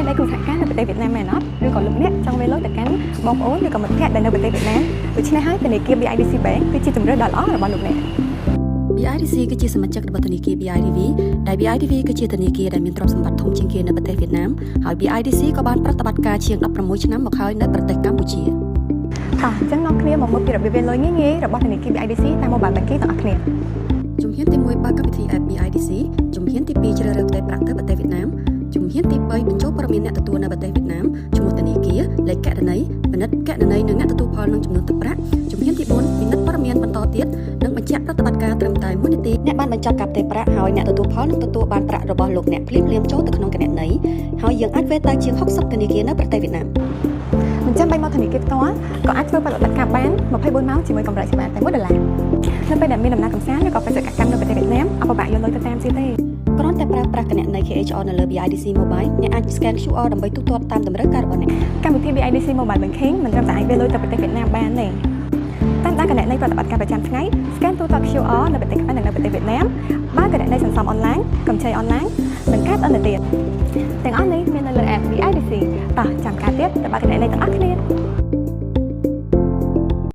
đây cùng thẳng cá là Việt Nam này nó rồi còn lúc nét trong về lối tất cả bóng ố rồi còn mình khác đây là Việt Nam từ trên hai từ này kia BIDC bán từ trên tầm rơi đỏ ló là bao lúc này BIDC គឺជាសមាជិករបស់ធនាគារ BIDV ដែល BIDV គឺជាធនាគារដែលមានទ្រព្យសម្បត្តិធំជាងគេនៅប្រទេសវៀតណាមហើយ BIDC ក៏បានប្រតិបត្តិការជាង16ឆ្នាំមកហើយនៅប្រទេសកម្ពុជាចឹងនាំគ្នាមកមើលពីរបៀបវាលុយងាយៗរបស់ធនាគារ BIDC តាម Mobile Banking ទាំងអស់គ្នាជំហានទី1បើកកម្មវិធី App BIDC ជំហានទី2ជ្រើសរើសផ្ទៃប្រាក់ទៅប្រទេសវៀតណាមជំហានទី3បញ្ចូលព័ត៌មានអ្នកទទួលនៅប្រទេសវៀតណាមឈ្មោះធនាគារលេខកណន័យពិនិត្យកណន័យនិងអ្នកទទួលផលនឹងចំនួនទឹកប្រាក់ជំហានទី4ពិនិត្យព័ត៌មានបន្តទៀតនិងបញ្ជាក់ប្រតិបត្តិការត្រឹមតែ1នាទីអ្នកបានបញ្ចប់ការផ្ទេរប្រាក់ហើយអ្នកទទួលផលនឹងទទួលបានប្រាក់របស់លោកអ្នកភ្លាមៗចូលទៅក្នុងកណន័យហើយយើងអាចវេទៅជាង60ធនាគារនៅប្រទេសវៀតណាមមិនចាំបាច់មកធនាគារផ្ទាល់ក៏អាចធ្វើប្រតិបត្តិការបាន24ម៉ោងជាមួយកម្រិតច្បាប់តែ$1នៅពេលដែលមានដំណើរកម្សាន្តឬក៏បេសកកម្មនៅប្រទេសវៀតណាមអបបាក់យកលុយទៅតាមស៊ីទេគ្រាន់តែប្រើប្រាស់គណនី KHR នៅលើ BIDC Mobile អ្នកអាច scan QR ដើម្បីទូទាត់តាមតម្រូវការរបស់អ្នកកម្មវិធី BIDC Mobile Banking មិនត្រឹមតែអាចវាលុយទៅប្រទេសវៀតណាមបានទេតាមដានគណនីប្រតិបត្តិការប្រចាំថ្ងៃ scan ទូទាត់ QR នៅប្រទេសខ្មែរនិងនៅប្រទេសវៀតណាមបើគណនីសន្សំអនឡាញកម្ចីអនឡាញនិងការអន្តរជាតិទាំងអស់នេះមាននៅលើ app BIDC តោះចាំការទៀតទៅបើគណនីទាំងអស់គ្នា